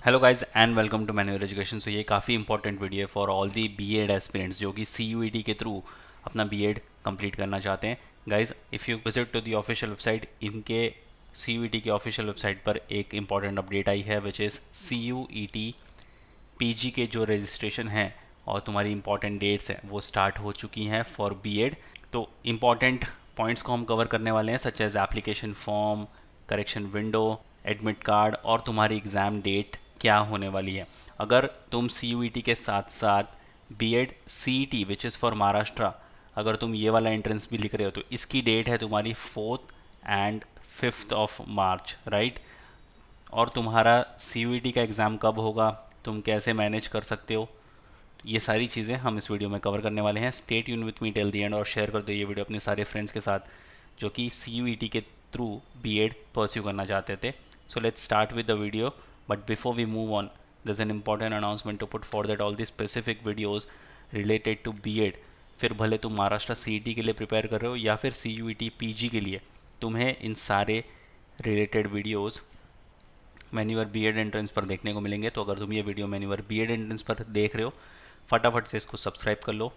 Hello guys and welcome to manual education. So ये काफ़ी important video है for all the B Ed aspirants जो कि सीयूईटी के थ्रू अपना बीएड कंप्लीट करना चाहते हैं। Guys if you visit to the official website, इनके सीयूईटी की ऑफिशियल वेबसाइट पर एक इंपॉर्टेंट अपडेट आई है विच इज़ सीयूईटी पीजी के जो रजिस्ट्रेशन है और तुम्हारी इंपॉर्टेंट डेट्स हैं वो स्टार्ट हो चुकी हैं फॉर बीएड। तो इम्पॉर्टेंट पॉइंट्स को हम कवर करने वाले हैं such as application form, correction window, admit card और तुम्हारी एग्ज़ाम डेट क्या होने वाली है। अगर तुम सी के साथ साथ B Ed C T which is for Maharashtra, अगर तुम ये वाला एंट्रेंस भी लिख रहे हो तो इसकी डेट है तुम्हारी 4 एंड 5 मार्च, राइट। और तुम्हारा सी का एग्ज़ाम कब होगा, तुम कैसे मैनेज कर सकते हो, ये सारी चीज़ें हम इस वीडियो में कवर करने वाले हैं। Stay tune with me till the end और शेयर कर दो ये वीडियो अपने सारे फ्रेंड्स के साथ जो कि सी के थ्रू बीएड परस्यू करना चाहते थे। So let's start with the video, but before we move on there's an important announcement to put forward that all the specific videos related to B Ed, फिर भले तुम महाराष्ट्र सीईटी के लिए प्रिपेयर कर रहे हो या फिर सीयूईटी पीजी के लिए, तुम्हें इन सारे रिलेटेड वीडियोस मैन्यूअर बीएड एंट्रेंस पर देखने को मिलेंगे। तो अगर तुम ये वीडियो मैन्यूअर बीएड एंट्रेंस पर देख रहे हो, फटाफट से इसको सब्सक्राइब कर लो।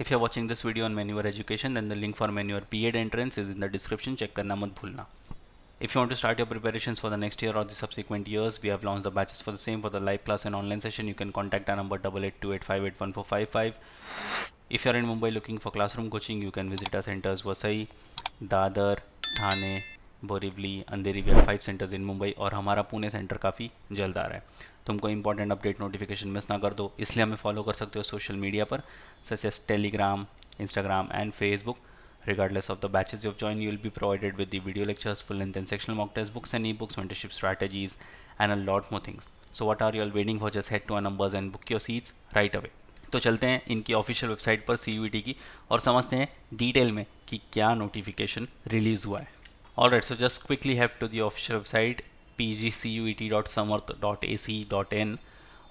If you are watching this video on manual education then the link for manual B Ed entrance is in the description, check करना मत भूलना। If you want to start your preparations for the next year or the subsequent years, we have launched the batches for the same. For the live class and online session, you can contact our number 8828581455. If you are in Mumbai looking for classroom coaching, you can visit our centers Vasai, Dadar, Thane, Borivali, Andheri. We have 5 centres in Mumbai और हमारा Pune centre काफ़ी जल्द आ रहा है। तुमको important update notification miss ना कर दो, इसलिए हमें फॉलो कर सकते हो सोशल मीडिया पर such as Telegram, Instagram and Facebook. Regardless of the batches you've joined, you will be provided with the video lectures, full length and sectional mock test books and ebooks, mentorship strategies and a lot more things. So what are you all waiting for? Just head to our numbers and book your seats right away. तो चलते हैं इनकी official website पर सी की और समझते हैं detail में कि क्या नोटिफिकेशन रिलीज़ हुआ है। Alright, so just quickly have to the official website pgcut.samarth.ac.in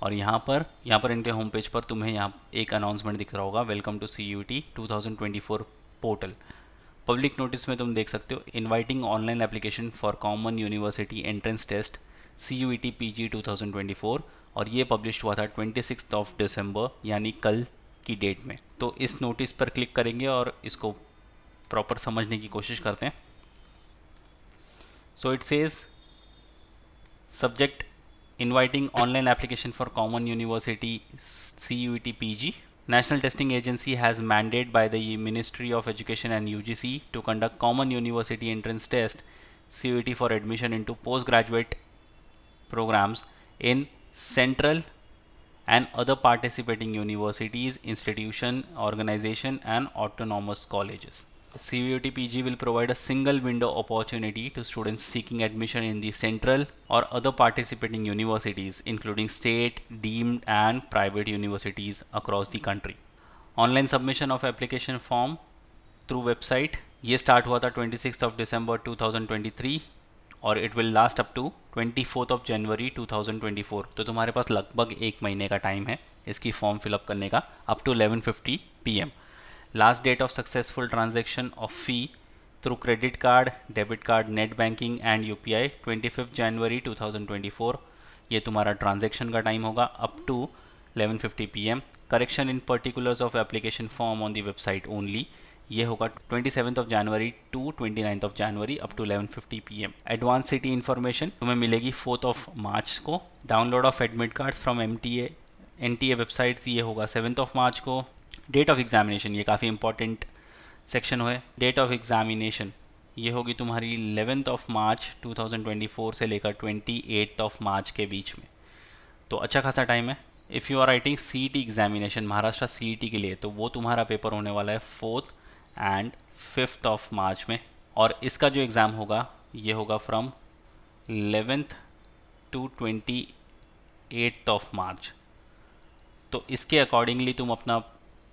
और यहाँ पर इनके होम पेज पर तुम्हें यहाँ एक अनाउंसमेंट दिख रहा होगा, welcome to CUET 2024 portal. Public notice में तुम देख सकते हो, inviting online application for common university entrance test CUET PG 2024 और ये पब्लिश हुआ था 26 दिसंबर यानी कल की डेट में। तो इस नोटिस पर क्लिक करेंगे और इसको प्रॉपर समझने की कोशिश करते हैं। So it says subject inviting online application for common university CUET PG. National Testing Agency has mandated by the Ministry of Education and UGC to conduct common university entrance test CUET for admission into postgraduate programs in central and other participating universities, institution, organization and autonomous colleges. CUET PG will provide a single window opportunity to students seeking admission in the central or other participating universities, including state, deemed and private universities across the country. Online submission of application form through website, ये start हुआ था 26 दिसंबर 2023 और it will last up to 24 January 2024। तो तुम्हारे पास लगभग एक महीने का टाइम है इसकी फॉर्म फिलअप करने का, up to 11:50 PM। Last date of successful transaction of fee through credit card, debit card, net banking and UPI 25 January 2024। ये तुम्हारा ट्रांजेक्शन का टाइम होगा up to 11:50 PM। Correction in particulars of application form on the website only, ये होगा 27 January to 29 January up to 11:50 PM। Advance city information तुम्हें मिलेगी 4 मार्च को। Download of admit cards from NTA websites, ये होगा 7 मार्च को। डेट ऑफ एग्जामिनेशन, ये काफ़ी इंपॉर्टेंट सेक्शन है। डेट ऑफ एग्जामिनेशन ये होगी तुम्हारी 11 मार्च 2024 से लेकर 28 मार्च के बीच में, तो अच्छा खासा टाइम है। If you are writing CET examination Maharashtra CET के लिए, तो वो तुम्हारा पेपर होने वाला है 4 एंड 5 मार्च में और इसका जो एग्ज़ाम होगा ये होगा फ्रॉम 11 टू 28 मार्च। तो इसके अकॉर्डिंगली तुम अपना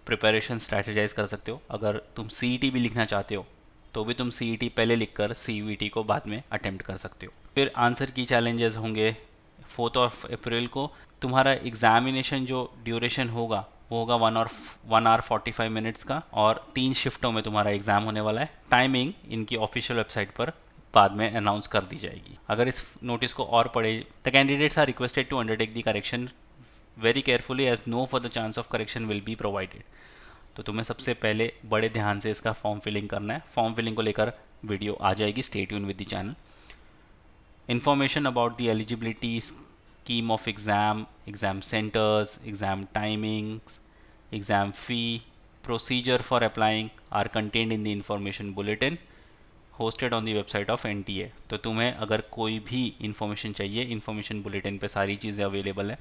प्रिपरेशन स्ट्रैटेजाइज कर सकते हो। अगर तुम CET भी लिखना चाहते हो तो भी तुम CET पहले लिखकर CUET को बाद में अटेम्प्ट कर सकते हो। फिर आंसर की चैलेंजेस होंगे 4 अप्रैल को। तुम्हारा एग्जामिनेशन जो ड्यूरेशन होगा वो होगा 1 hour 45 मिनट्स का और 3 शिफ्टों में तुम्हारा एग्ज़ाम होने वाला है। टाइमिंग इनकी ऑफिशियल वेबसाइट पर बाद में अनाउंस कर दी जाएगी। अगर इस नोटिस को और पढ़े, the candidates are requested to undertake the correction very carefully as no further chance of correction will be provided. तो तुम्हें सबसे पहले बड़े ध्यान से इसका फॉर्म फिलिंग करना है। फॉर्म फिलिंग को लेकर वीडियो आ जाएगी, stay tune with the channel. Information about the eligibility, scheme of exam, exam centers, exam timings, exam fee, procedure for applying are contained in the information bulletin hosted on the website of NTA। तो तुम्हें अगर कोई भी information चाहिए, information bulletin पे सारी चीज़ें available है,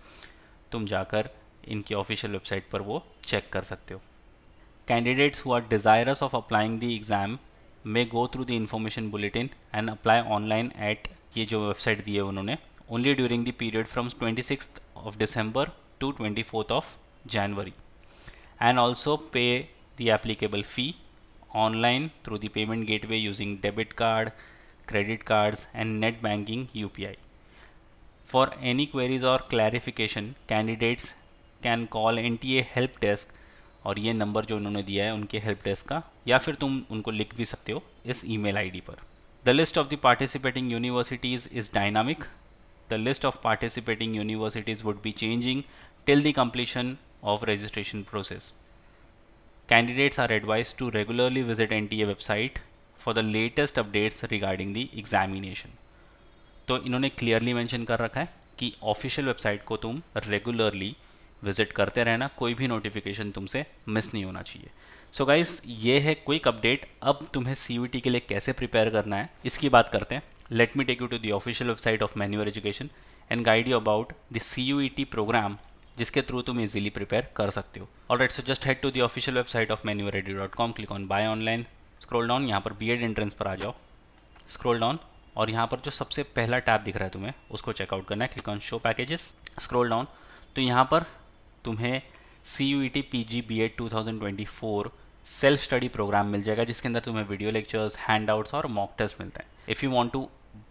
तुम जाकर इनकी ऑफिशियल वेबसाइट पर वो चेक कर सकते हो। Candidates who are desirous of applying the exam may go through the information bulletin and apply online at ये जो वेबसाइट दी है उन्होंने, only during the period from 26th of December to 24th of January, and also pay the applicable fee online through the payment gateway using debit card, credit cards and net banking UPI। For any queries or clarification, candidates can call NTA help desk, और ये number जो उन्होंने दिया है उनके help desk का, या फिर तुम उनको लिख भी सकते हो इस ईमेल आईडी पर। The list of the participating universities is dynamic. The list of participating universities would be changing till the completion of registration process. Candidates are advised to regularly visit NTA website for the latest updates regarding the examination। तो इन्होंने clearly mention कर रखा है कि official website को तुम regularly visit करते रहना, कोई भी नोटिफिकेशन तुमसे मिस नहीं होना चाहिए। सो गाइस, ये है क्विक अपडेट। अब तुम्हें CUET के लिए कैसे प्रिपेयर करना है इसकी बात करते हैं। Let me take you to the official website of Manuar education and guide you about the CUET programme जिसके थ्रू तुम इजीली प्रिपेयर कर सकते हो। Alright, so just head to the official website of manuaredu.com, click on buy online, scroll down, यहाँ पर BEd entrance पर आ जाओ, scroll down और यहाँ पर जो सबसे पहला टैब दिख रहा है तुम्हें उसको चेकआउट करना है। Click on show packages, scroll down, तो यहाँ पर तुम्हें CUET PG BEd 2024 self study program मिल जाएगा जिसके अंदर तुम्हें वीडियो लेक्चर्स, हैंडआउट्स और मॉक टेस्ट मिलते हैं। If you want to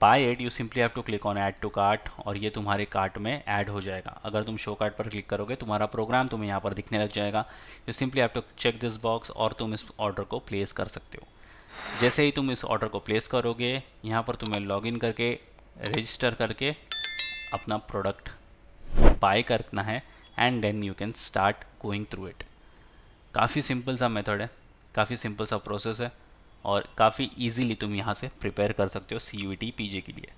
buy it, you simply have to click on add to cart और ये तुम्हारे कार्ट में ऐड हो जाएगा। अगर तुम शो कार्ट पर क्लिक करोगे तुम्हारा प्रोग्राम तुम्हें यहाँ पर दिखने लग जाएगा। You simply have to check this box और तुम इस ऑर्डर को प्लेस कर सकते हो। जैसे ही तुम इस ऑर्डर को प्लेस करोगे, यहाँ पर तुम्हें लॉगिन करके रजिस्टर करके अपना प्रोडक्ट बाय करना है and then you can start going through it. काफ़ी सिंपल सा मेथड है, काफ़ी सिंपल सा प्रोसेस है और काफ़ी इजीली तुम यहाँ से प्रिपेयर कर सकते हो CUET PG के लिए।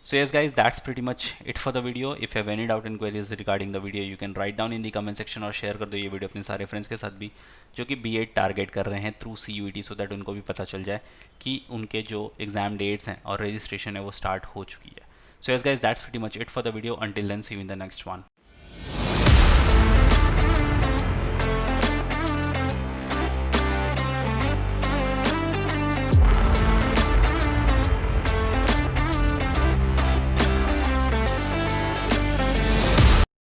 सो yes guys, that's pretty much it for the video. If have any doubt and queries regarding the video you can write down in the comment section और शेयर कर दो ये वीडियो अपने सारे फ्रेंड्स के साथ भी जो कि BEd टारगेट कर रहे हैं थ्रू CUET, सो दैट उनको भी पता चल जाए कि उनके जो एग्जाम डेट्स हैं और रजिस्ट्रेशन है वो स्टार्ट हो चुकी है। So yes guys, that's pretty much it for the video. Until then, see you in the next one.